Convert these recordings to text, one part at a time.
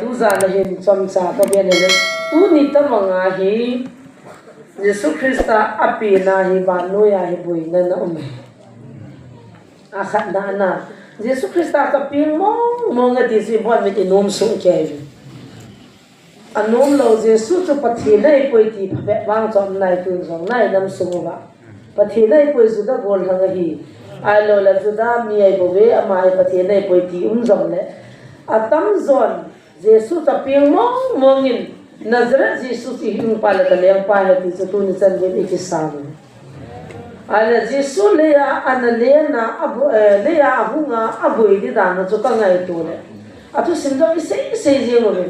tu za na hin chom cha ka ben le tu ni ta manga hi Yesu Krista api na hi ba no ya hi bui na na um a khat na na Yesu Krista ka ping mo nga ti si bon mi ti nom su ke anom lo Yesu chu pathi nei poi ti phe wang chom nai tu song nai nam su ba pathi nei poi su da gol hang hi ai lo la chu da mi ai bo ve amai pathi nei poi ti jom le atam zon Yesu ta ping mo ngin Nazareth Yesu ti hing pa la kaleng pa ha ti chu tu ni chan ve ki sa ala Yesu le ya ana le na abu le ya hunga abu di da na chu ka ngai tu le atu sim do se je mo le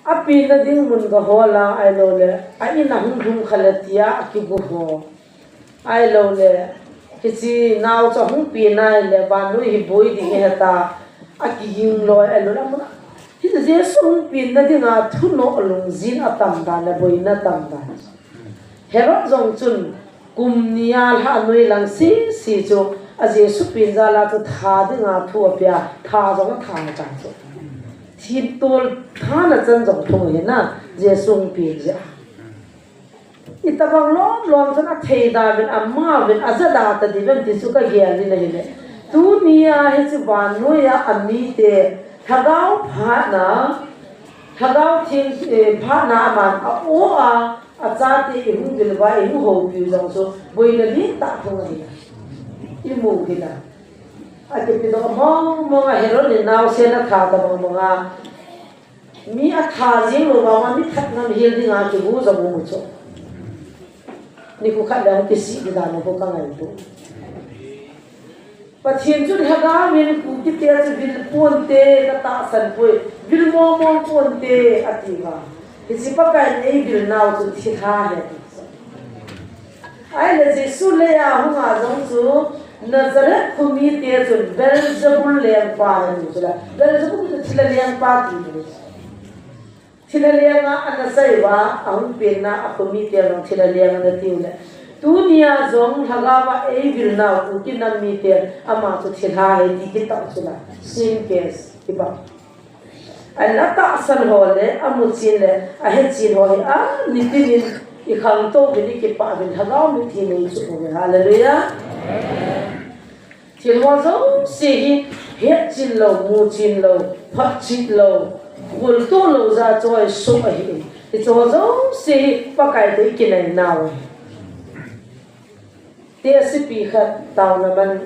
api na ding mun ga hola ai lo le ai na hung hung khalatia ki bu ho ai lo le ki chi naw cha hung pi nai le ba nu hi boi di he ta aki hing lo ai lo la ma hi de Yesu hung pi na ding a thu no lung zin atam da le boi na tam da Herod jong chun kum nial ha noi lang si chu a Yesu pin za la chu tha ding a thu apya tha jong tha cha chu thi tol tha na chan jong thong he na Yesu pin ja itabang lom chan a thei da ben amma ben azada ta di ben ti chu ka gel ni le le tu nia he chu ban no ya ami te thagau pha na thagau thin pha na man a o a achate hung gil ba hung ho pi jong so boina li ta thong ni I mu kila ate pi do mo nga hero ni naw se na tha da mo nga mi a tha ji lo ba ma mi that na hil ding a ki bu za bu mu cho ni ku khat da ki si da no ko ka ngai tu pa thien chu ha ga min ku ti te chu bil pon te ka ta san poi bil mo pon te ati ga ki si pa ka nei bil naw chu thi tha he ai le Jesu le ya hu nga jong chu Nazareth kumi te chu Beelzebul leng pa ni chu la Beelzebul chu thila leng pa ti ni thila leng a ana sai wa ahun pe na a kumi te long thila leng na ti le tu nia zong haga wa e vil na ku ki nam mi te ama chu thila he ti ki ta chu la sin kes ki ba Allah ta san ho le amu chin le a he chin ho a ni ti ni I khang to bi ki pa bin haga mi thi nei chu hallelujah Thiên hoa giống sĩ hết chín lâu mu chín lâu phát chín lâu buồn tô lâu ra cho số ấy thì cho giống sĩ bắt cái tới cái này nào thế sĩ bị khát tao là mình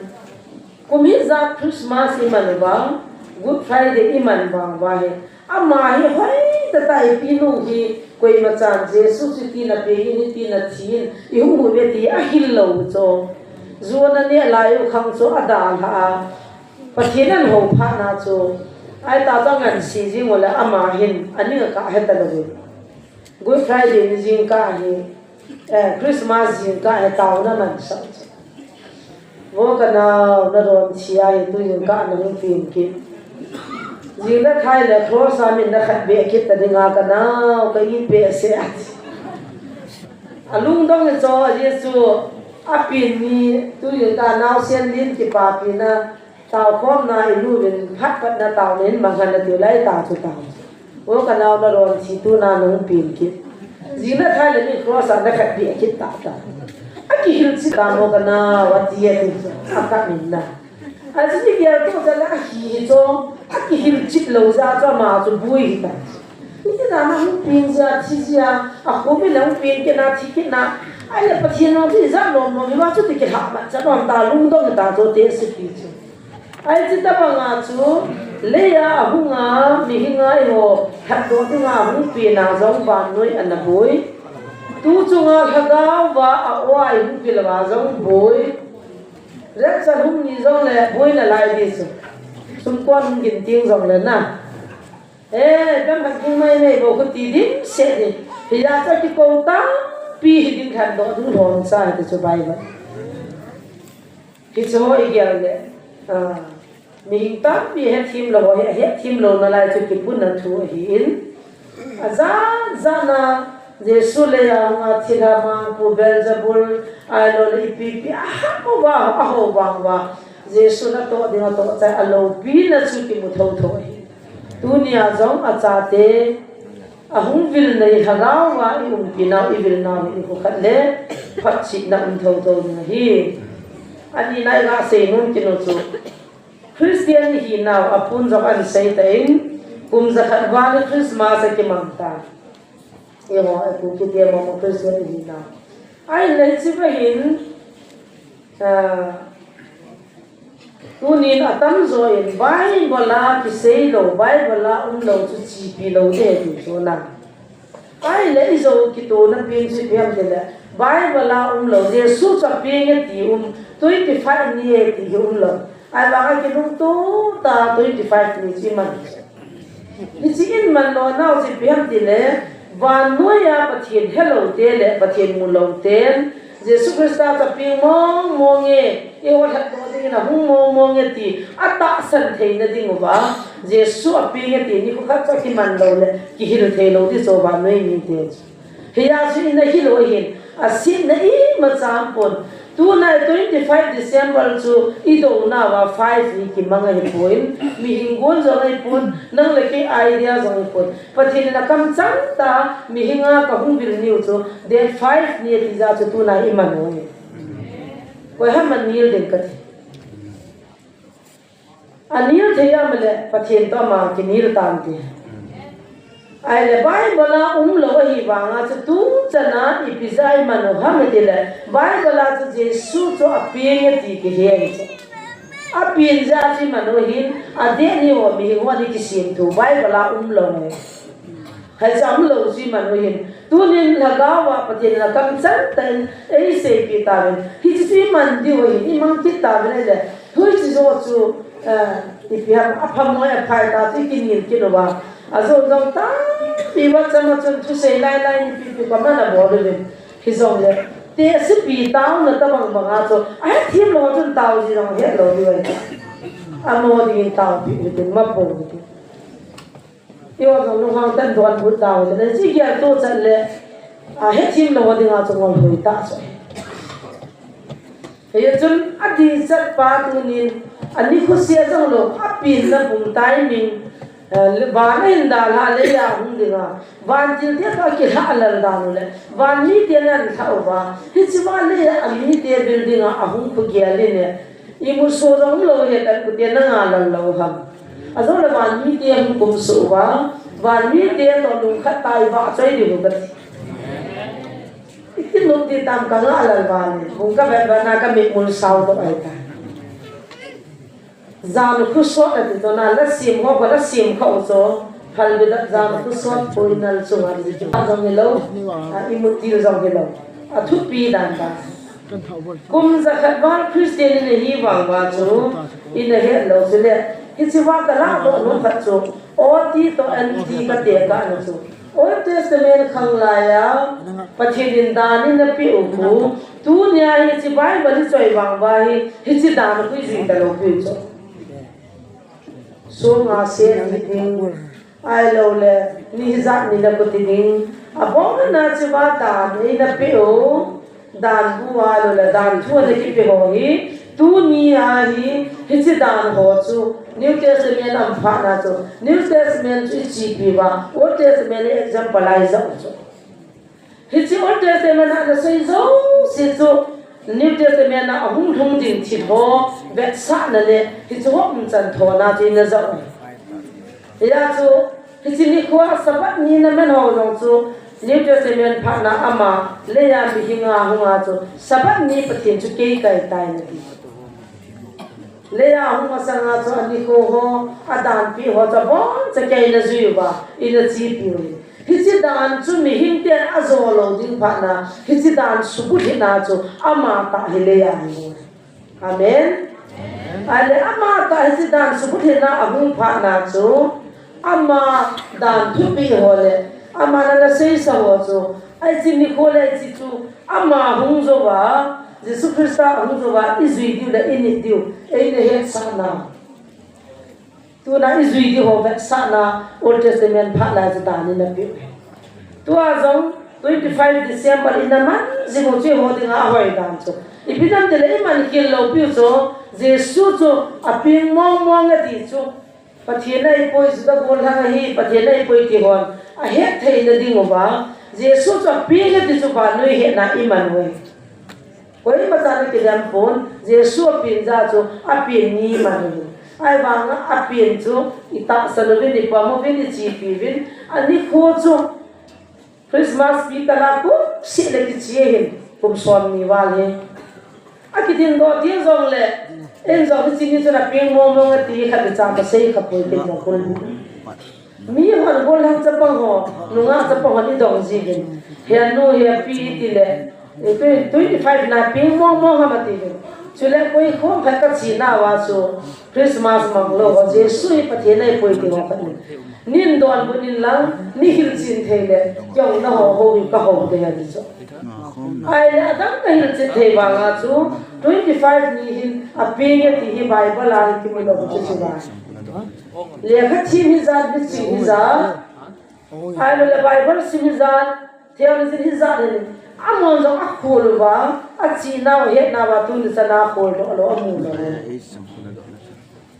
cũng biết ra Christmas iman vàng Good Friday iman vàng vậy mà hi hỏi ta tại pinu hi quay mà chán Jesus tin là pe hi tin là thiên yêu mu về thì a hin lâu cho Zuana ne layu khang so ada ha pathinan ho pha na cho ai ta ta ngan si ji ngola ama hin ani ka ha ta lo Good Friday ni jing ka hi Christmas jing ka ha ta na man sa wo ka na ron chia hi tu jing ka na ni pin ki jing la khai la thor sa min na khat be ki ta dinga ka na ka yin pe se alung dong ni cho Yesu apin ni tu yung ta naw sian lin ki pa pi na tao khom na ilu bin phat pat na tao nen mang han na tu lai ta chu tao wo ka naw na ron chi tu na nong pin ki ji na thai le ni cross na khat bi ki ta ta a ki hil chi ta mo ka na wa ti ye ti a ka min na a ji ni ya to za la hi cho a ki hil chi lo za cho ma chu bui ta ni ta na hu pin za chi ja a ko bi long pin ki na chi ki na ai là bác sĩ nói thì rất là mà vì sao thì cái hạng mà chắc là ta lung tung ta cho thế sự gì chứ ai chỉ ta bằng à chú lấy à hung à mình ngay hồ hạt đó thì ngà hung pin nào giống bàn nuôi ăn là bối tu chung à hạt gạo và oai hung pin là giống bối rất là hung như giống là bối là lại đi chứ xung quanh kinh tiếng giống lớn à cái mặt kinh mai này bộ cái tí điểm sẽ đi thì ra cho cái câu tám pi din khan do du thon sa te chu bai ba ki cho I gel le mi hing ta mi he thim lo na lai chu ki pun na thu hi in za na Jesu le ya nga thila ma pu Beelzebul ai lo le pi a mo ba Jesu na to cha alo pi na chu ki mu tho hi dunia giống achate ahung vil nei hagawa iung pinau ivil na ni ko khatle phat chi na thâu thâu hi ani nai ga se nun kinu chu Christian hi now apun jok an sei tain kum zakhat wal Christmas ke mamta emo aku ki te mo Christian hi now ai nei chi ba hin tunin atam zo in Bible ki sei lo Bible lo chu chi pi lo de tu so na ai le zo ki to na pin chi piam de la Bible lo de su cha pi nge ti 25 ni e ti lo ai ba ka ki lung tu ta 25 ni chi man ni chi in man lo na chi piam de le van no ya pathian hello de le pathian mu lo ten Jesus Christa ta pi mong monge e wa that ko ding na hung mong ti ata san thei na ding wa Jesus a pi nge ti ni ko kha cha ki man lo le ki hil thei lo ti so ba noi ni te he ya si na hi lo hin a sin na I ma cham pon tu na 25 December chu I do na wa 5 ni ki manga hi poin mi hingol zo ai pon nang le ki idea zo pon pathin na kam chang ta mi hinga ka hung bil niu chu de 5 ni ti za chu tu na I man no ko ha man nil den ka anil theya male pathin to ma ki nil tam ti ai le Bible lo hi wa nga chu tu chana ipizai mano ham de le Bible chu Jesu chu aping ti ki he ni apin ja chi mano hin ade ni wo mi wa ni ki sim tu Bible lo ne hai jam lo chi mano hin tu nin la ga wa patin la kam chan ten ei se pi ta hi chi man di wo hi mang ki ta ne le hui chi zo chu ipiam apham mo ya phai ta ti ki ni ki lo wa azo zong ta pi wa chama chun chu sei lai lai ni pi ka ma na bo le hi zong le te si pi tao na ta bang bang a cho ai thim lo chun tao ji rong he lo ni wa a mo di tao pi ni ma bo ni yo zong lu hang tan don bu tao le ji ya to chan le a he thim lo di nga chong ngol hoi ta so he chun a di chat pa tu ni ani khu sia zong lo a pin na bung tai ming van in da la le ya hung dinga van til te ka ki ha la da no le van ni te na tha ba hi chi wa le a mi te building a hung khu ge le ne I mu so rong lo he ta ku te na nga la lo ha a zo le van ni te hung kum su ba van ni te to lung khat tai ba chai di hu ba ti no ti tam ka nga la ba ne hung ka ba na ka mi mul sau to ai ta zan khu so na ti to na la sim ho ba la sim kho so hal bi da zan khu so poinal so ma ri ju a jong lo a I mu ti jong ke lo a thu pi dan ta kum za khat ba Christian ni hi wang ba chu in a he lo se le hi chi wa ka la lo no khat chu o ti to an ti ka te ka na chu Old Testament khang la ya pathin da ni na pi u khu tu nya hi chi Bible choi wang ba hi chi dan ku ji ta lo pi chu so nga se ni ding ai lo le ni za ni la ko ti ding a bong na chi ba ta ni na pe o dan bu wa lo le dan chu de ki pe ho hi tu ni a hi chi dan ho chu New Testament am pha na chu New Testament chi pi ba Old Testament example ai za chu chi Old Testament na sei zo si chu New Testament na hung thung din thi tho vet sa na le hi chu hom chan tho na chi na za ya chu hi ni khwa sabat ni na men ho jong chu New Testament pha na ama le ya bi hinga hunga chu sabat ni pathin chu ke kai tai na ti le ya hunga sanga chu ani ko ho adan pi ho cha bon cha ke na zu ba ina chi pi Hiji dan chu mi hing te azo lo ding pha na hiji dan subu thi na chu ama ta hele ya ni amen ale ama ta hiji dan subu thi na ahung pha na chu ama dan thu pi ho le ama na sei sa ho chu ai chi ni ko le chi chu ama hung zo wa Jesus Christa hung zo wa izui diu da ini diu ei ne he sa na tu na izui di ho vet sa na Old Testament pha la ta ni na pi tu a zong 25 December in the man zi mo che ho ding a hoi dan chu ipidan de le man kil lo pi chu Jesu chu a ping mong mong a ti chu ประเทศในป่วยสุดบนทางนี้ประเทศในป่วยที่หอนอาเหตุที่นั่นดิ่งว่าเยซูจะเปลี่ยนที่สุบานด้วยเหตุนั้นอิมันเว้ยวันนี้มาจากในกิจกรรมฝนเยซูเปลี่ยนจากจูอาเปลี่ยนนี้มันเลยไอ้บางอาเปลี่ยนจูอิตาสนุวินิปามวินิจีปีวินอันนี้โคจูคริสต์มาสปีกันละกูเสียเลยที่เชียร์ผมสอนมีว่าเลยอาคิดถึงตัวที่จงเลยเอ็นจงที่จริงๆจะนับเป็นมองมองตีขัดจามเสียขับไปเป็นจงคนมีคนคนหลังจะปังหัวนุ่งจะปังหัวนี่ดองจีกันเฮียนูเฮียปีติเลย25na ping mong mong ha mati chule koi khom kha ka china wa so Christmas manglo ho Jesu i pathe nei poi ti ho ka nin don bu nin lang ni hil chin theile kyong na ho ho ka ho de ya ji so ai adam ka hil chin thei wa nga chu 25 ni hin a ping ye ti hi bible a ki mo lo chu chu ba le kha chi mi za bi chi mi za ai lo le bible si mi za theology hi za de amon zo a khol wa a chi na he na wa tu ni sa na khol do lo amu lo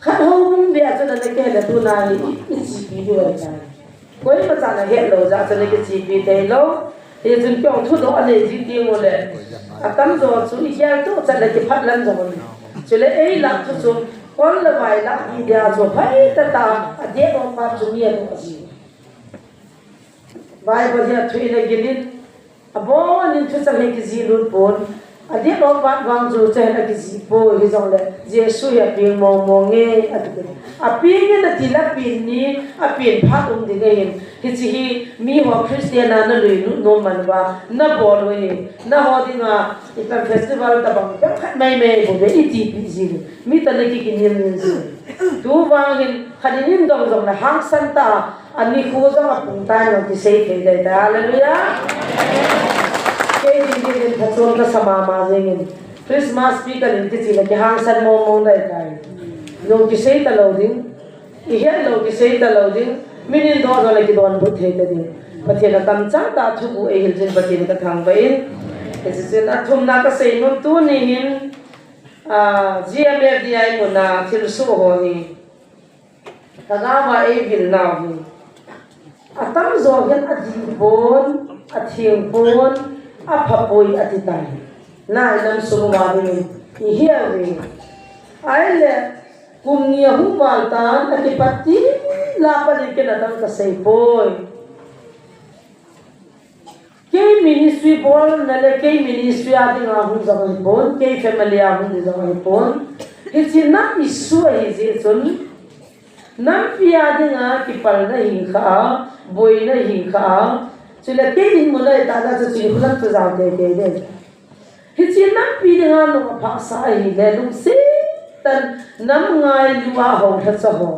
khat ho bung bia chu na ke le tu na ni i chi bi do ta koi ma cha na he lo za cha ne ke chi bi te lo e jun kyong thu do ane ji ti mo le a kam zo chu i ya tu cha le ke phat lan zo ni chu le ei la chu chu kon le vai la i dia zo phai ta ta a de do pa chu mi do a ji vai ba ya thui le gilin abon in thu chang ki ji lu pon ade lo pat wang ju che na ki ji po hi jong le Jesu ya ping mong mong nge atu a ping na ti la pin ni a pin phat de ge hin ki chi hi mi ho Christian na lui no man wa na bo lo hi na ho di nga i ka festival ta bang ka khat mai me bo be i ti pi ji mi ta le ki ni ni ji tu wang hin khanin dong jong na hang san ta ani khu jong a pung tai no ki sei thei dai ta hallelujah ke thachon ka sama ma jeng Christmas speaker in ti la ki hang san mo mo dai kai lo ki sei ta lo ding i he lo ki sei ta lo ding minin do la ki don bu the ta ding pathena kam cha ta thu bu e hil jin patin ka thang ba in esin athum na ka sei no tu ni hin GMFDI mo na thil su ho ni kaga wa e bil na ni atam zo hen adi bon athing bon a phapoi atitai na nam sumwa ni I hear we ai le kumnia hu baltan atipati la pali ke nadam ka sei boy ke ministry bol na le ke ministry adi nga hu zaman bon ke family a hu zaman bon hichina isu ai je chon nam pia de nga ki pal na hi kha boy na hi kha chule ke din mulai ta da chu chi hulam chu jaw de de hichi nam pi de nga no pha sa hi le lu si tan nam ngai luwa ho tha cha ho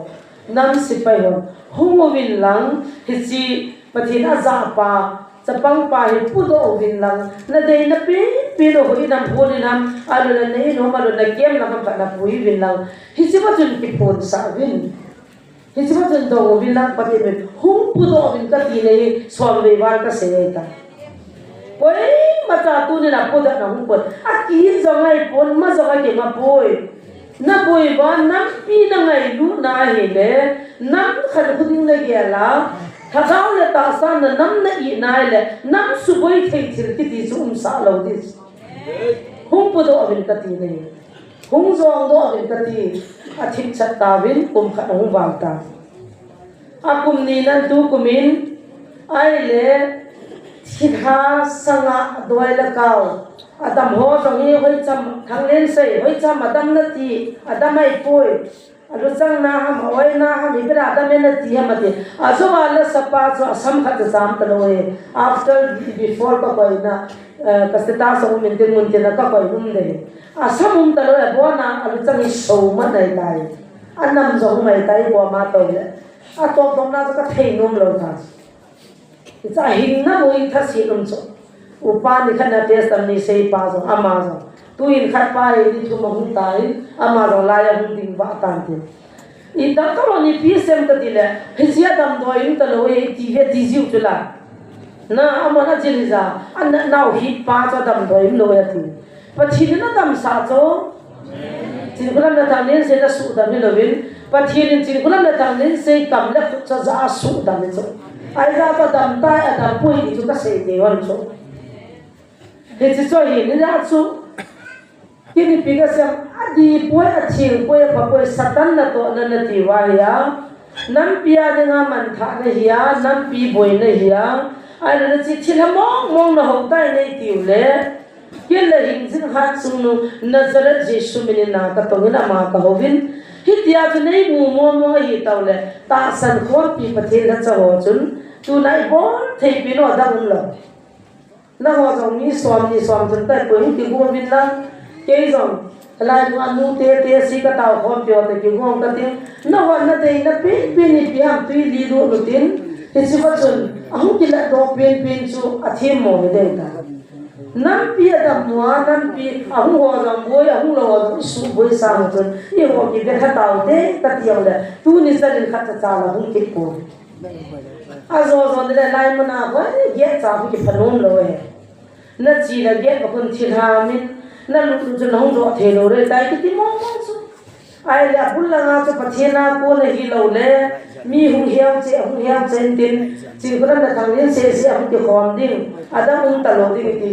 nam si pai ho hungo win lang hichi pathina za pa chapang pa hi pu do win lang na dei na pi do ho nam ho ni nam alu na nei no ma lo na kem na ka na pui win lang hichi ba chun ki pon sa win hichi ba chun do win lang pa ti hung pu do win ka ti nei som ve war ka se ta koi mata tu ni na po da na hung pon a ki zongai pon ma zongai ke ma poi na poi ba nam pi na ngai lu na he le nam khan khuding le ge la thagao le ta sa na nam na I na le nam su boi thei thil ki ti zum sa lo dis hung pu do avin ka ti nei hung zong do avin ka ti a thik chat ta vin kum kha hung wang ta a kum ni nan tu kumin ai le thikha sanga doi la kaw adam ho jong hi hoi cham thang len sei hoi cham adam na ti adam ai poi alu chang na ham hoi na ham ibra adam na ti ham ati aso wala sapa so sam khat sam ta lo he after before ka koi na kasteta so min tin mun tin ka koi hum de asam hum ta lo bo na alu chang I so ma dai dai anam jong mai tai bo ma to le a to dom na ka thei nom lo ta cha hin na moi tha si nom so upa ni khana test am ni sei pa so ama so tu in khat pa e di thu ma hun tai ama so la ya hun ding wa tan ti I ta to ni pi sem ta dile hisia dam do in ta lo e ti ve ti jiu tu la na ama na jiliza an na hi pa cha dam do in lo ya ti pa chi na dam sa cho chi ko na ta ne se na su da ni lo win bắt thiên chỉ cũng là thằng nên xây cầm lẽ cho giá số đam nên số ai ra có đam tai đam bùi thì chúng ta xây để hoàn số thì chỉ cho hiện ra số cái này bây giờ xem đi bùi chiên bùi và bùi satan là tổ nên là tiêu ya nắm bia dengan mantha này ya nắm pi bùi này ya ai là chỉ chỉ là mong là hậu tai này tiêu lệ cái là hình dung hát sung nu Nazareth Jesus mình na ta tông na ma ka hovin hitia chu nei mu hi tau le ta san khom pi pathin la chaw chun tu nai bon thei pi no dang lo na ho jong ni swam chun ta ko hi ti bu vin la ke jong lai nu anu te si ka tau khom pyo te ki ngom ka tin na ho na te na pi ni pi ham tu li do lo tin hi chi wa chun ahung ki la do pin chu athim mo me de ta nam pi da mua nam pi ahung ho jong boi ahung lo ho su boi sang chun i ho ki de kha tau te ta tiang le tu ni sa din kha cha la hung ki ko azo de lai mana ba ye cha ki phanom lo he na chi la ge ka pun thi ha min na lu chun hong ro the lo re tai ki ti mo su ai la bul la nga chu pathena ko le hi lo le mi hung hiao chen tin chi ko na thang len se hung ki khom ding adam ung ta lo ding ti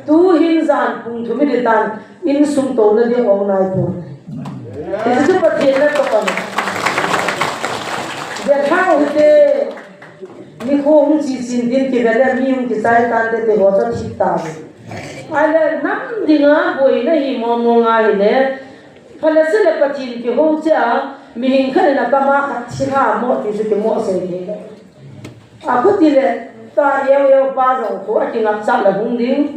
tu hin zan pung thu mi de tan in sum to na de ong nai pu ti chu pathena to kon de thang hu te mi ko hung chi sin din ki bela mi hung ki sai tan de ho cha thi ta ai la nam dinga boi na hi mo nga hi le phala se le pathin ki ho cha mi hin khan na kama kha thira mo ti su ki mo se ni a khu ti le ta yeo pa jong ko a ki ngam sa la hung ding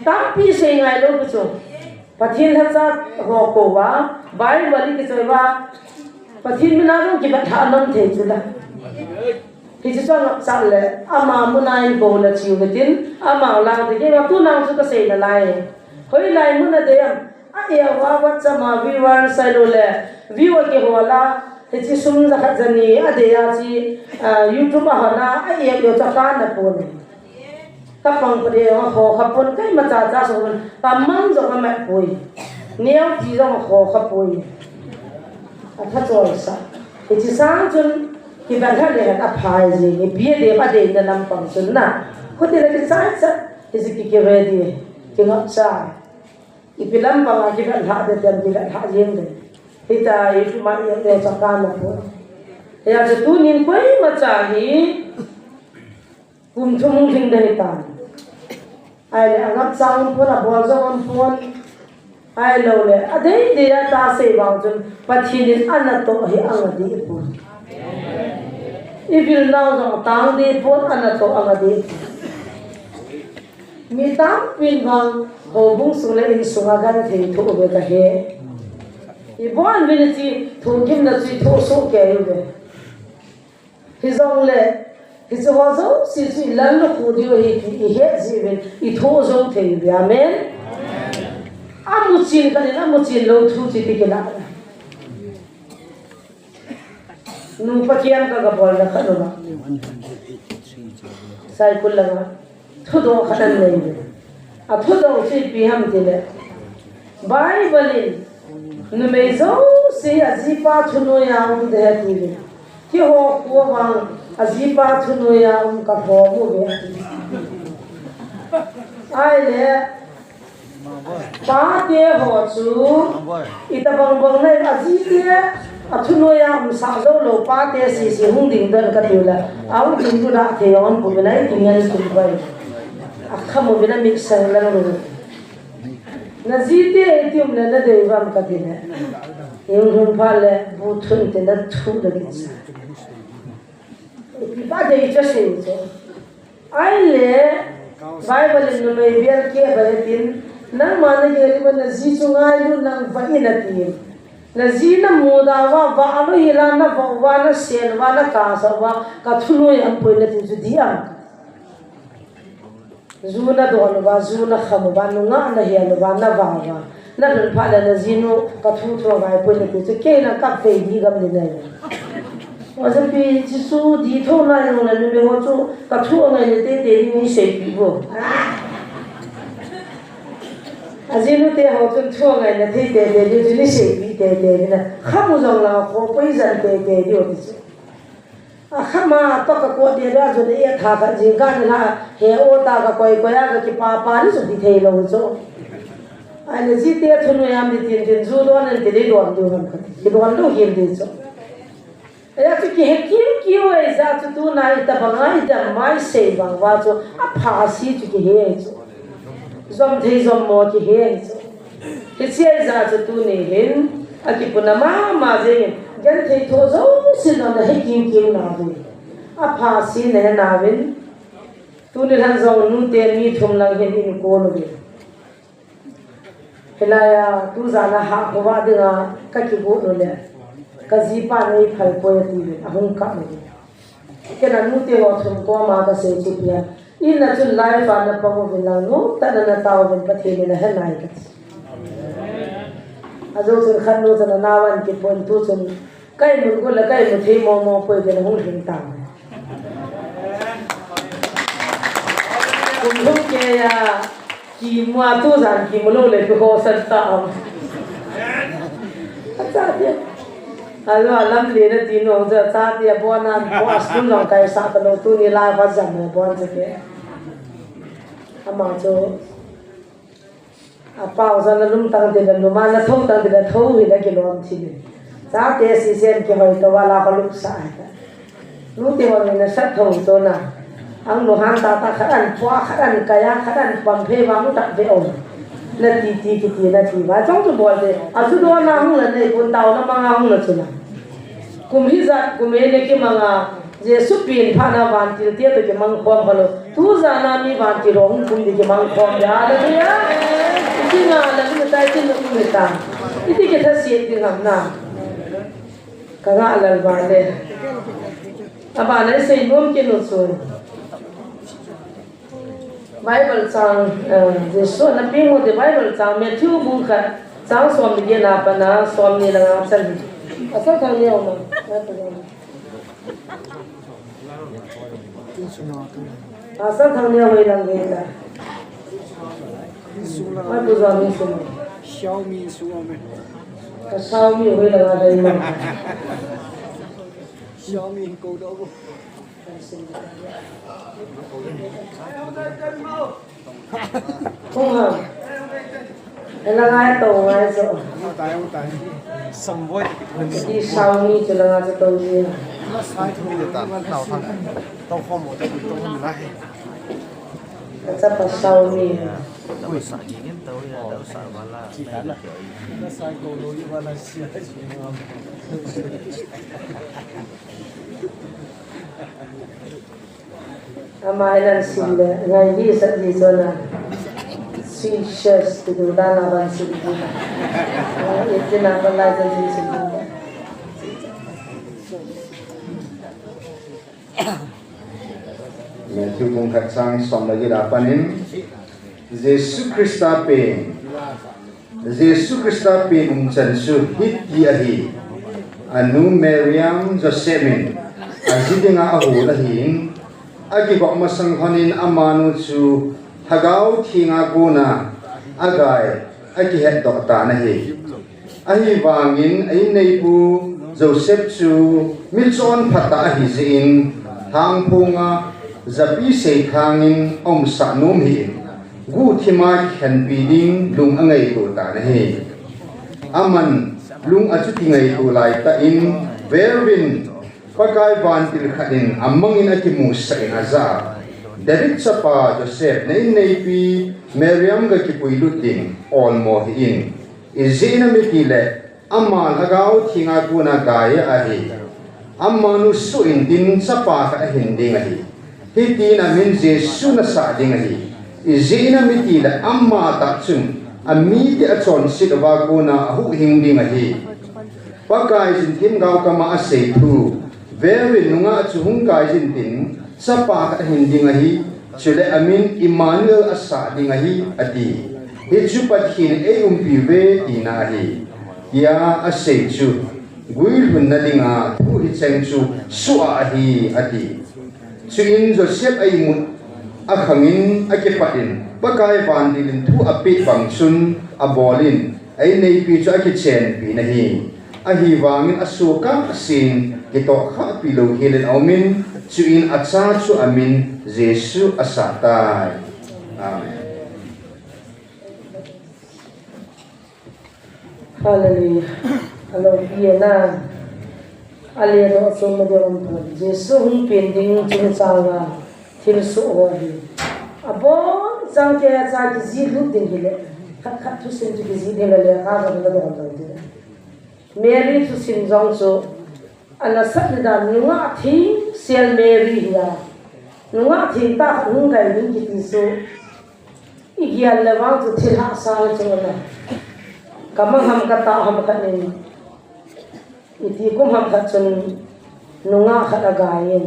ta pi se ngai lo ku chu pathin ha cha ho ko wa bai wali ki choi wa pathin mi na ro ki ba tha nam the chu la thì chỉ cho ngọc sẵn là ama munai bồ là chiều cái tin ama lang thì cái tu năng chúng ta xây là lại hồi lại muốn là thế ai hoa vật cho mà viewer sai rồi là viewer cái hoa là thì chỉ sung ra khách dân này ở đây chỉ YouTube mà na ai yêu cho can là bồn các phong cái đấy họ khắp bồn cái mà cha số bồn ta mang cho cái mẹ bồi nếu chỉ cho họ khắp bồi thật rồi sao thì chỉ sáng chân ki ban ha le ka phai ji ni bie de ba de na lam pang sun na ko te la ki sa sa is ki ready ki ngap sa ki pilam pa ki ban ha de tem ki ha jeng de ita yi tu ma ye de cha ka na ko ya je tu nin pai ma cha hi kum thum thing de ta ai le ngap sang ko na bo zo on phone ai lo le a de de ta se ba jun pa thi nin an to hi ang di pu if you know the tang de pon ana to amade mi tam pin bang ho bung sule in sunga gan the tho be ka he I bon viniti tho kim na chi tho so ke yu be hizong le hizo zo si lan lo khu dio hi he ji ben I tho zo the yu amen amu chin ka na mu chin lo thu chi ti ke la nu pakian ka bol na khalo na sai kul laga thudo khadan nei a thudo chi pi ham tile bible nu mezo se azipa thuno ya um de tile ki ho ko wang azipa thuno ya um ka ho mu be ai le pa te ho chu ita bang nei azile athuno ya sa zo lo pa te si hung ding dan ka tula au ding tu da the on ko benai tingan tu bai akha mo bena mix sang la ro na ji te etium la na de vam ka tin yung hun pha le bu thun te na thu da ki sa ba de cha se so ai le bible no me biar ke ba tin nang ma na ge ri ba na ji chu ngai lu nang va ina tin na zina muda wa alo hilana wa na sen wa na ka sa wa ka thuno yam poi na tin dia zuna don wa zuna kham wa no nga na he no wa na wa na ren pha na zino ka thu tho wa poi na tin ke na ka pe di gam ni na wa sa pi chi su di tho na no na ne ho chu ka thu ngai ne te te ni se pi bo azinu te ho chu thu ngai na te te ni se pi tê nè khăm một dòng là khó bây giờ tê điều thì khăm mà tất cả cô đi ra rồi để thả cái gì cả là hệ ô ta cái quay cái pa đi rồi thì thấy lâu rồi anh ấy chỉ tê thôi người em đi tiền du đó nên thì đi đoàn điều hơn cái đoàn đâu hiền đi rồi ya tu ki kiu ai za tu na ita bangai da mai se bang wa cho a pha si tu ki he cho zom thei zom mo ki he cho ki se za tu ne hen a ki punama ma je gan thei tho zo si na da he kiu na bu a pha si ne na vin tu ne han zong nu te mi thum lang he ni ko no be helaya tu za na ha ko wa de ga ka ki bu no le kazipa nei phai poe ti ahung ka ni kena nu te wa thum ko ma ka se chi pia in na chu life an pa mo vin lang no ta na taw vin pa the ni na he nai ka azo chu khan no na na wan ki pon tu chun kai mun ko la kai mu the mo poe de hung hin ta kum lu ke ya ki mo tu zan ki mo lo le ko san ta am acha dia alo alam le na tin ong za cha dia bon na bo asul long kai sa ta lo tu ni la va jam mo bon je ke ama cho a pau za na lum tang de lu ma na thong tang de tho hi la ke lom thi ni cha te si sen ke hoi to wala ka lu sa ta lu te wa na sa thong to na ang lo han ta ta khan phwa khan kaya khan pam phe wa mu ta be on na ti na ti wa chong tu bol de asu do na hung la nei pun tau na ma hung la chuna kum hi za kum e ne ke manga je su pin pha na van ti te to ke mang khom halo tu za na mi van ti rong kum di ke mang khom ya la ya ti na la ni ta ti no kum ta ti ke tha si ti ngam na ka ga la ba le aba na sei nom ke no so Bible sang Jesu na pingo de Bible sang Matthew buka sang som de na pa na som ni lang ang san asa thang ni oma asa thang ni hoi lang ge la ma bu za mi su Xiaomi su ame ka Xiaomi hoi lang a dai ma Xiaomi ko do bu không hả em là ai tổ ai sợ tai sam voi đi sau mi cho là ai tổ gì nó sai thôi để tao thằng tao không một cái tao không lại cái sắp vào sau mi đâu sợ gì đến tôi đâu sợ mà là chỉ là nó sai câu nói và là xia chỉ ngon Amai lan sim le ngai di sa di zona switches tu da na ban sim tu itu na ban la sa di sim Matthew kung katsang som lagi dapanin Yesus Krista pe umchan su hit diahi anu Miriam Josemin azidinga ahu lahin agi bak masang hanin amanu chu hagau thinga kuna agai agi het dokta na hi ahi wangin ai nei pu Joseph chu milchon phata hi zin thang punga zapi sei khangin om sa nom hi gu thima khen piding lung angai tu ta na hi aman lung achuti ngai tu lai ta in verwin pakai bantil khanin amangin akimu sa inaza David sapa Joseph nei pi Miriam ga kipuilutin on mo hin izina mikile amma lagaw thinga kuna gaya ahi amma nu su indin sapa ka hinding ahi hitina min Jesu na sa ding ahi izina mikile amma ta chun ami ti achon sidwa kuna hu hinding ahi pakai sin tim gaw kama ase thu very nunga chuhung kai jin tin sapa ka hinding ahi chule amin Emmanuel asa ding ahi ati hi chu pathin e piwe tina ahi ya ase chu guil hun na dinga thu hi cheng chu suwa ahi ati chuin Joseph ai mut akhangin akepatin pakai vandilin thu api bangsun abolin ai nei pi chu aki chen pi na hi a hi wangin asuka asin kito kha pi lo hilen aumin chuin acha chu amin Jesu asatai amen. Hallelujah. Alo piena ale do so mo deom pa Jesu hung pending chu chawa thil su oi abo sang ke sa ki ji lu ding hile khat khat tu sin ki ji de le ha ga da do de Mary tu sin jong so ana sat da nuwa thi sel Mary ya nuwa thi ta hung ga ni ki ti so igya le wa tu thil ha sa cho na kamang ham kata ham khat ni iti kum ham khat chun nunga khat agayin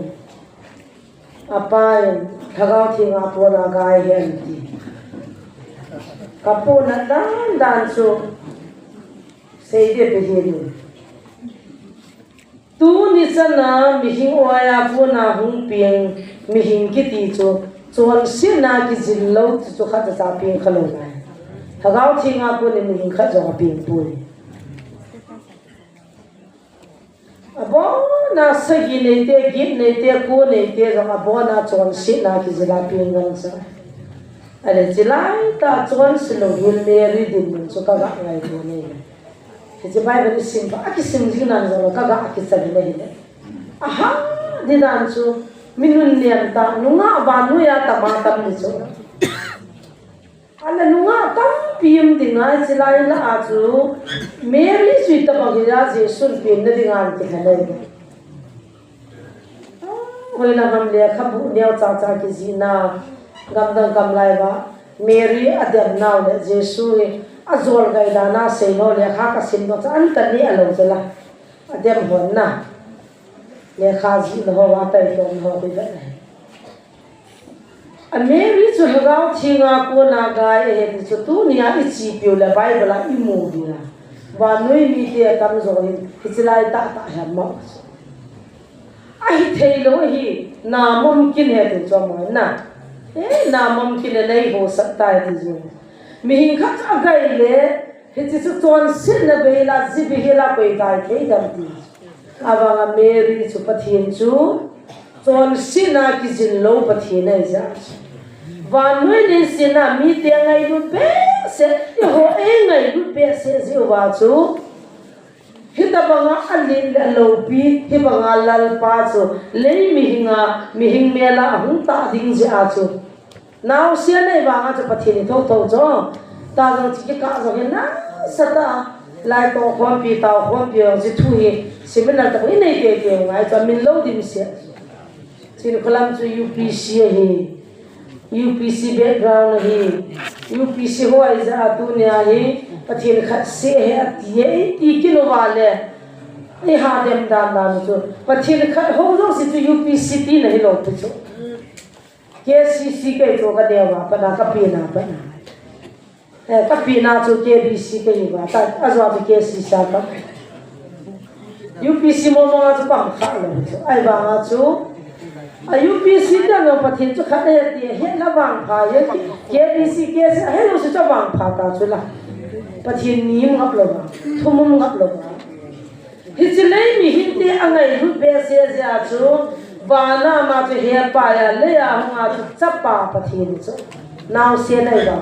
apayin thagaw thi nga po na gay hen ti kapo na dan so sei de behiru tu ni sana mihing oya po na hung pieng mihing kiti cho chuan sina ki zillo chu khat sa pieng khalo na thagaw thi nga po ni mihing khat zo pieng pui abo na sagi nei te git nei te ko nei te ga abo na chon sit na ki zila pingan sa ale zilai ta chon silo hil ne ri din so ka ga ngai ko nei ke je bai ba sim ba ki sim ji na zo ka ga ki sa nei ne aha di dan chu minun niam ta nunga ba nu ya ta ma tam ni so ala nunga tam pim dingai zilai la a chu Mary sweet ta bagya Jesu pin na dingan ti khanai hoila ham le khabu neu cha cha ki zina gam dang gam lai ba Mary adem naw le Jesu azol gai da na se no le kha ka sin no chan ta ni alo zela adem hon na le kha ji no wa ta lo no bi da a Mary chu hagaw thinga ko na gai he chu tu nia I chi pyo le Bible la I mu bi la wa noi mi te tam zo hin hichilai ta ta ha mo ai thei lo hi na mumkin he te cho mo na na mumkin nei ho sakta ti zo mi hin khat a gai le he chi chu ton sin na be la ji bi he la koi gai thei dam ti awanga Mary chu pathin chu ton sin na ki jin lo pathin ai ja và nuôi đến xin là mi tiền ngày lúc bé sẽ họ ấy ngày lúc bé sẽ dịu vào chú khi ta bằng anh lên là lâu pi khi bằng anh là ba chú lấy mi hình mẹ là không ta đinh gì à chú nào xe này bằng chú bắt thiên thâu thâu cho ta rằng chỉ cái rồi hiện na sao ta lại to khoan pi tàu khoan pi chỉ thu hi chỉ mình là tập cái này cái ngày cho mình lâu điểm xe chỉ nó làm cho UPC hi UPC background hi UPC hoi za dunia hi pathin khat se he atie ti kilo wale ai ha dem dan dan chu pathin khat ho zo si tu UPC ti nahi lo chu KCC ke to ka dewa pana ka pina pana ka pina chu KBC ke ba ta azwa tu KCC sa ka UPC mo mo chu pam kha lo chu ai ba chu UPC da no pathin chu khat he ti he la wang pha ye KBC ke he lo su cha wang pha ta chu la pathin ni ngap lo ba thumum ngap lo ba hi chilei mi hin te angai ru be se ja chu bana ma chu he pa ya le ya ma chu chapa pathin chu naw se nai ba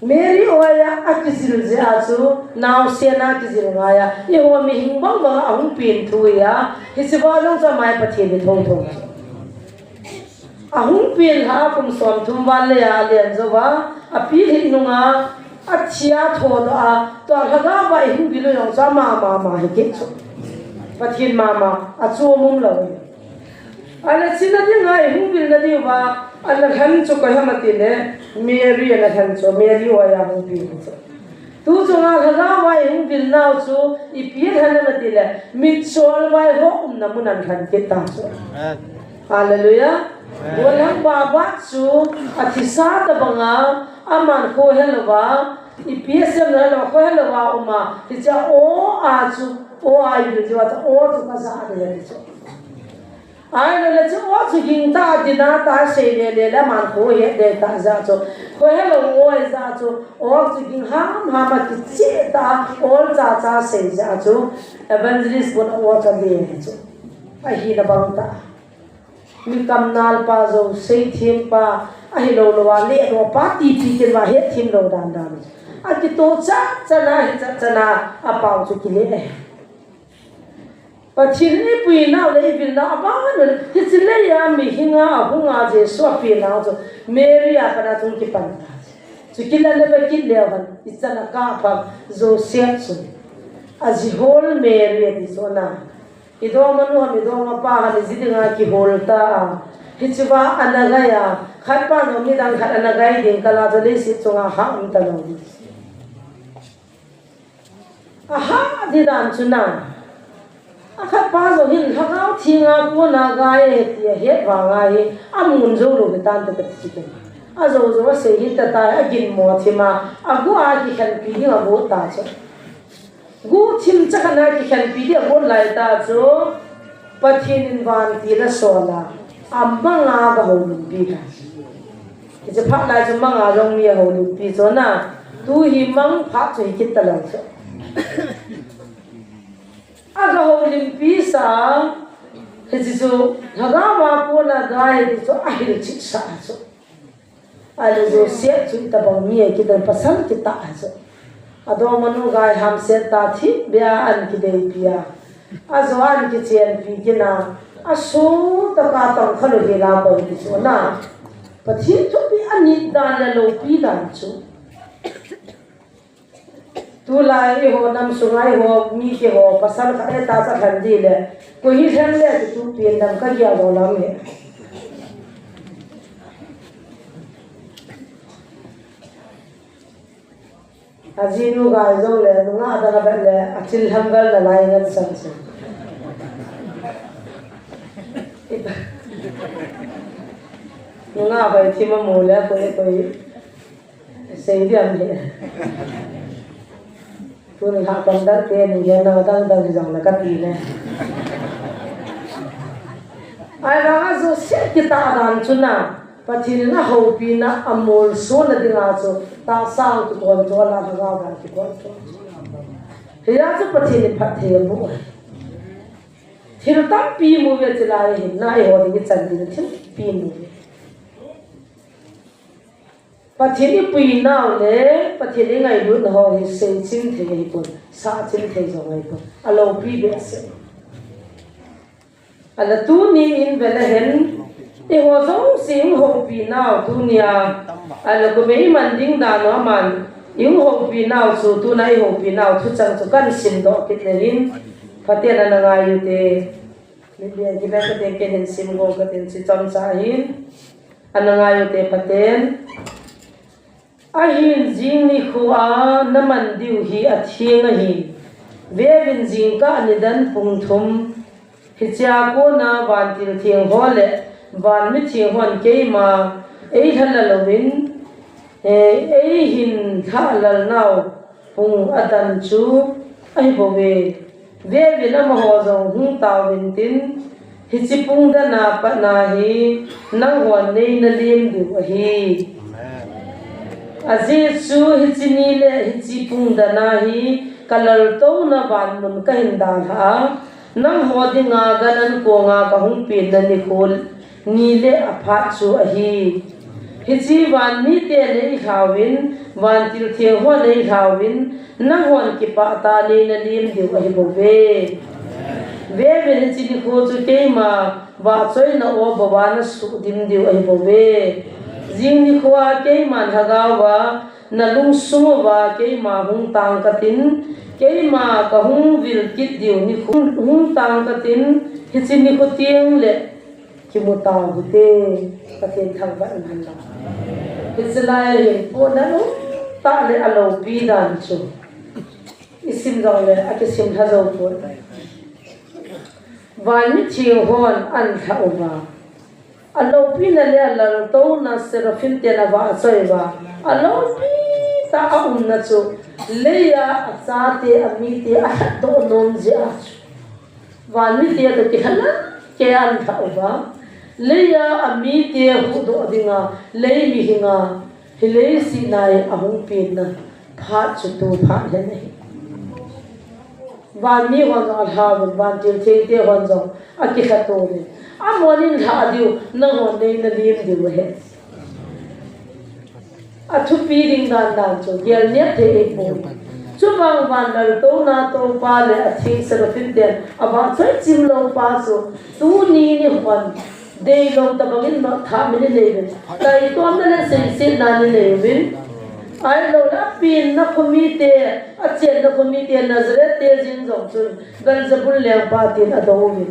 Mary oya akizil je achu naw se na kizil nga ya I ho mi hing bang bang ahung pin thu ya hi se ba long sa mai pathin ni thong thong ahung pin ha kum som thum wal le ya len zo wa api hi nunga achia tho do a to ga ba hi bi lo yong sa ma hi ke chu pathin ma achu mum lo ala china de ngai hung bil na di wa ala han chu ka hamati ne Mary ala han chu Mary wa ya hung bil chu tu chu nga ga wa hung bil nau chu I pi han na ti le mi chol wa ho na mun an han ke ta chu hallelujah bolang baba chu athisa ta banga aman ko helwa I pi sem na lo ko helwa uma ti cha o a chu o a yu chu ta o chu ka sa de chu ai là chứ ó chứ hình ta thì na ta sẽ để là mà khổ hết để ta ra cho khổ hết là ôi ra cho ó chứ hình ham mà cái chết ta ó ra sẽ ra cho evangelist muốn ó cho để cho ai hi là bằng ta mi cầm nal pa zo sei thêm pa ai lo lo le lo pa ti cái mà hết thêm lo đàn đàn ai cái tổ cha na à bảo cho cái lệ và chính ấy bùi nào lấy vì nào bao nhiêu thì chính lấy ya mình hình à cũng à gì số bùi nào cho Mary à phải là trong cái bàn cho cái là lấy cái leo hắn ít ra là cả bằng Joseph rồi à gì hol Mary thì số nào itu manu itu apa hal itu dengan kihol ta itu ba anagaya khát pa nó mi đang khát anagai din kala jadi si chunga ha mi ta lo aha di dan chuna khát pa zo hin khao thinga ko na gai ti het wa gai amun zo lo tan ta ti ti a zo zo se hi ta ta agin mo thima agu a ki khan pi ni abo ta cho gu chim chakana ki khan pi dia bon lai ta cho pathin van ti ra sola amanga ga ho lum pi ka ki je phat lai cho manga rong mi ho lum pi cho na tu hi mang phat choi kit ta la cho a ga ho lum pi sa he ji so haga ma ko na ga he cho a hi chi sa cho a le zo se chu ta ba mi ki ta pasal ki ta cho ado manu gai ham se ta thi bia an ki dei pia azwan ki chen pi kina asu ta ka tong khalo ge la ko ki so na pathi chu pi ani dan la lo pi dan chu tu lai ho nam sungai ho mi ke ho pasal kha ta sa khan di le ko hi than le tu pi nam ka ya do la me azinu gai zo le nga da ba le achil hangal la lai ngan san san nga bai thi ma mo le ko sei diam he tu ni ha kan da te ni ya na dang dang jang la ka ti ne ai ra zo se ki ta dan chuna pathin na ho pi na amol so na dinga cho ta sang tu ton to la ga ga ki ko to he ya cho pathin phat the mu thil tam pi mu ve chila hi na ho di chan di thil pi mu pathin pi na le pathin ngai lu na ho hi se chin the hi ko sa chin the zo ngai ko alo pi be se ala tu ni in vela hen e ho zong sing ho pi nao dunia ala ko mei man ding da no man yung ho pi nao su tu nai ho pi nao thu chang chu kan sim do kit lerin phaten na nga yu te ni bia ki ba ka te ke hen sim go ka ten si cham sa hin an nga yu te phaten a hin jing ni khuwa na man diu hi a thing a hi ve bin jing ka ni dan pung thum hi cha ko na van til thieng ho le van mi chi hon ke ma ei thal la lovin ei hin tha lal nau pung adan chu ai bo ve ve na ma ho zong hung taw bin tin hi chi pung da na pa na hi nang hon nei na lim du hi aje chu hi chi ni le hi chi pung da na hi kalal to na van mun ka hin da ha nang ho dinga ganan ko nga ka hung pin na ni khol ni le apha chu a hi hi chi wan ni te le khawin wan til thieng ho le khawin na hon ki pa ta le na lim diu a hi bo ve hi chi ni kho chu ke ma wa choi na o bawa na su dim diu a hi bo ve jing ni khwa ke man haga wa na lung sum wa ke ma hung tang ka tin ke ma ka hung vil kit diu ni hung tang ka tin hi chi ni ko tieng le ki mu ta bu te ka ten thang ba an la Israel he po na no ta le alo pi dan chu isim dong le a ke sim tha zo po van mi chi hon an tha uba alo pi na le lal to na serafin te na ba soi ba alo pi ta na chu le ya a te ami te a to nom je a van mi te to ki hala ke an thau ba leya ami te hu do dinga lei mi hinga hilei si nai ahung pin na pha chu tu pha he nei van mi hon al ha van til te te hon zo aki khato ni amonin ha diu na hon nei na lim diu he a thu pi ding dan dan chu gel net te e po chu bang van dal to na to pa le a thing sa fin den aba chai chim lo pa so tu ni ni hon dei lo ta bangin ma tha mi le le tai to am na se se na ni le min ai lo la pin na komite a chen na komite nazret te jin jong chun gal zabul le pa tin a do mi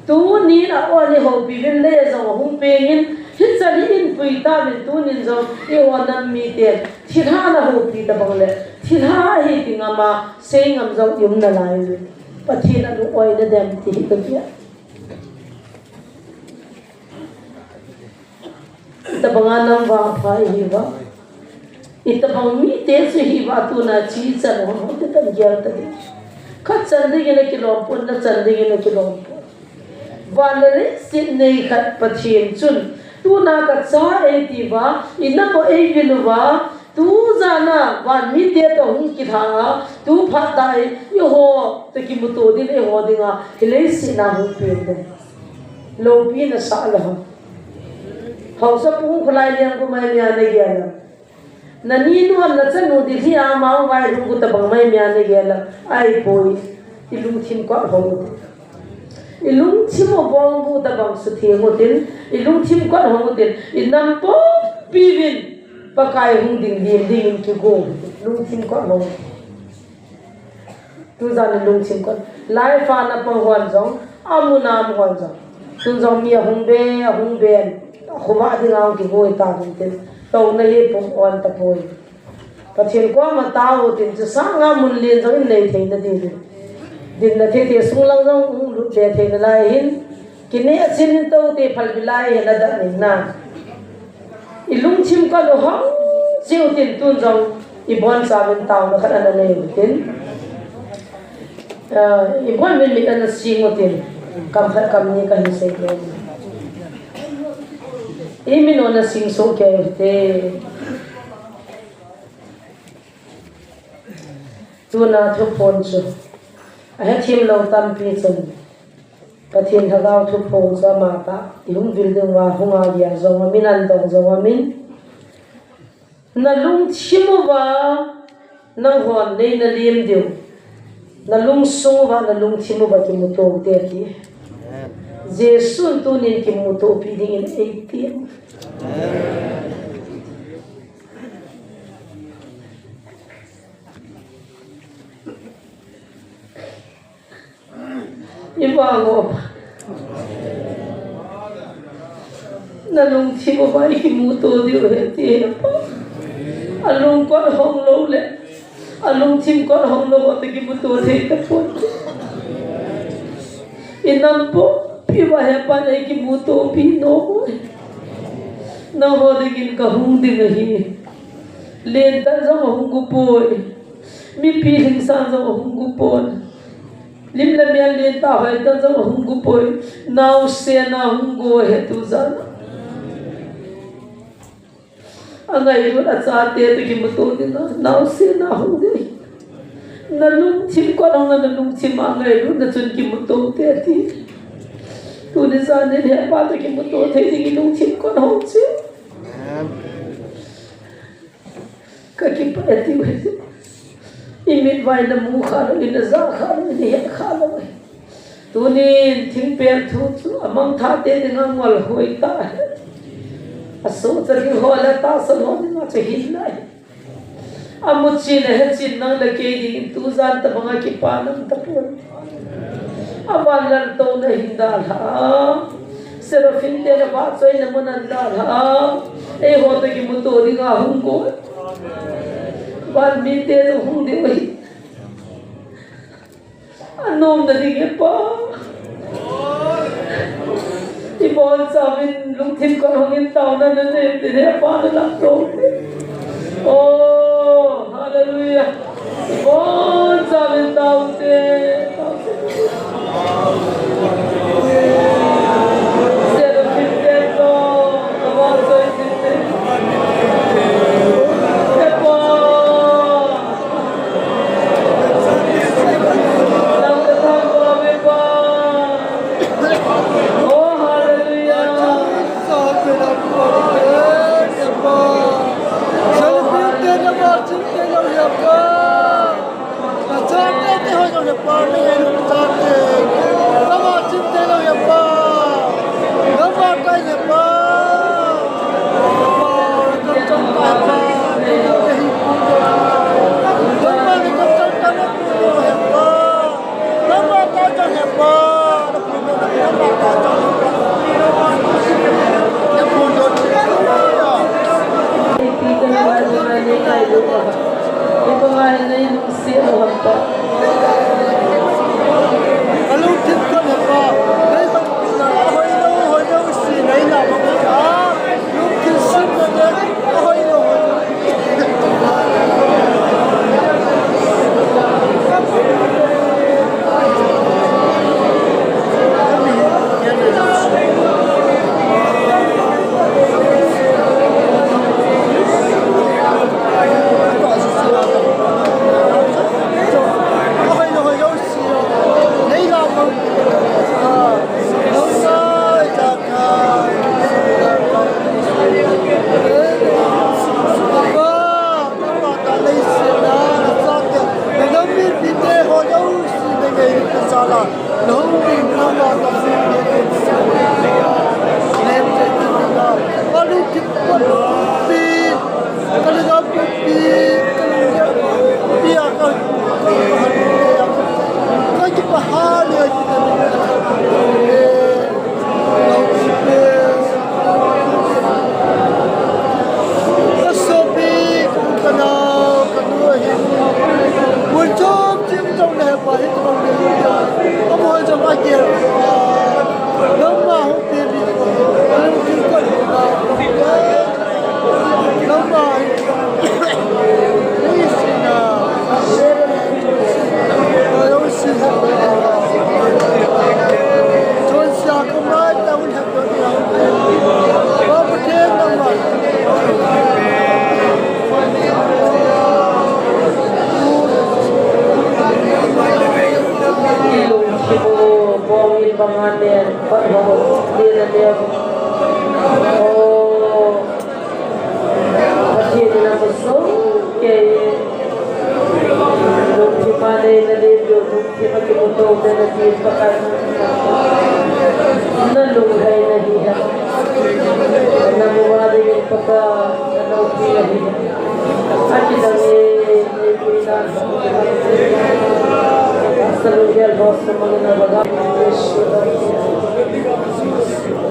tu ni na o ni ho bi vin le jong hum pe in hit chali in pui ta min tu nin jong e wa nam mi te thi tha na ho pi ta bang le thi tha hi ti nga ma se ngam jong yum na lai le pa thi na lu oi na dem ti ka pia ta banga nam wa pha hi wa ita bang mi te su hi wa tu na chi chan ho te tan gyal ta de kha chan de ge na ki lom pon na chan de ge na ki lom wa le sin nei khat pathin chun tu na ka cha e ti wa ina ko e gi lu wa tu za na wa mi te to hung ki tha tu phat dai yo ho te ki mu to din e ho dinga hele si na hu pe de lo pi na sa la ho sa pu khlai liang ko mai ya ne ge la na ni nu am na chan nu di hi a ma wai ru ku ta bang mai mya ne ge la ai poi ilung thim ko ho ilung thim o bong bu ta bang su thi ngo tin ilung thim ko ho tin inam po pi vin pa kai hung ding dim ding ki go lung thim ko ho tu za ni lung thim ko lai fa na pa hon jong amu nam hon jong tu jong mi hung ben khuma ding ang ki go ta ding tin tàu này bông on tập bồi và thiên qua mà tao thì chỉ sáng ngắm một liền rồi này thấy nó đi din là thế sung lang rong lúc để thấy nó lại hin cái này xin tàu thì phải bị lại là đã mình na ilung chim có đồ hóng siêu tiền tuôn rong ibon sa bên tàu nó khát ăn này tiền ibon mình ăn siêu một tiền cầm như cái hình xây lên Imin ona sing so kerte tu na thu phone chu a he thim lo tam pi chun pathin thagau thu phone sa ma ta ihung building wa hunga ya zong min an dong zong min na lung chimu wa na hon nei na lim diu na lung sung wa na lung chimu ba ki mu to te ki Jesus tu ni ki mu to pi ding in 18 ibango na lung chi mo ba ki mu to di he ti pa alung ko hong lo le alung chim ko hong lo te ki mu to the ta po inam po pi ba he pa nei ki mu to pi no na ho de gin ka hung di nahi len ta zo hung gu poi mi pi hing sa zo hung gu pon lim la mian len ta hai ta zo hung gu poi now se na hung go he tu za angai ru a cha te te ki mu to di na now se na hung de na lung chim ko na lung chim ma ngai ru na chun ki mu to te ti tu ni sa ne he pa te ki mu to the di lung chim ko hong chi ka ki pa ti we imit vai na mu kha lo in za kha lo ni he kha lo tu ni thim per thu chu amang tha te de ngang wal hoi ta a so cha ki ho la ta sa lo ni ma che hin lai amu chi ne he chin nang la ke di tu zan ta banga ki pa nam ta pu awan lan to na hin da la serofin te na ba choi na mon an da la e ho te ki mu to di ga hung ko ban mi te no hung de wai anom na di ke pa ibon sa min lung thim ko hong in taw na na ne te pa na la to oh hallelujah ibon sa min taw te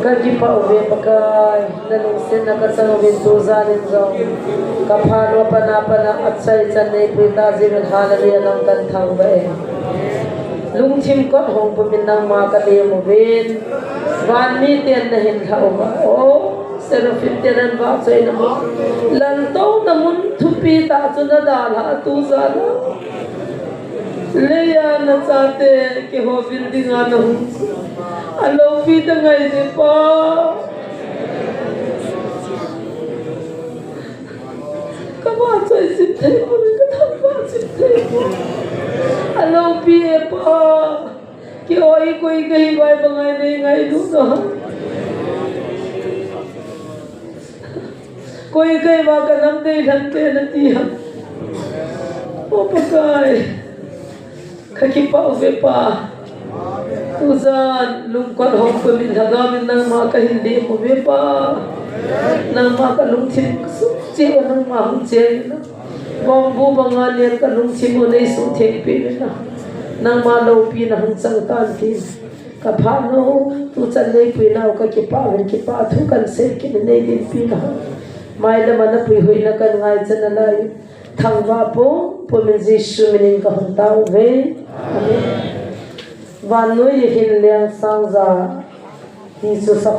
Kajipa uwe pakai nanung sen nakasang uwe dozanin zong kapano pana atsai chanei prita zimin halariya nang kan thang bae lungchim kot hong puminang ma kali mubin van mi ten na hin thau ba o serofin tenan ba chai na mo lanto namun thupi ta chuna dala tu zala leya na chate ke ho building ana hu alo pi tangai de pa kama chai sit thai pa ka thang pa sit thai alo pi e pa ke oi koi gahi bai bangai nei ngai du na koi kai ba ka nam dei than te na ti ha o pakai khaki pa ve pa Uzan lungkot hong pemin hagamin nang mga kahindi mo bepa nang mga kalungsin suci nang mga hungsin bambu mga niyan kalungsin mo na isuteng pin na nang malaw pina hangsang tantin kapano tusan na ipinaw kakipawin kipa tukan sekin na din pina may naman na puihoy na kanangay sa nalay thangwa po puminzisyo mining kahuntaw ve amen Van nuôi hình liang sang già thì sự sắp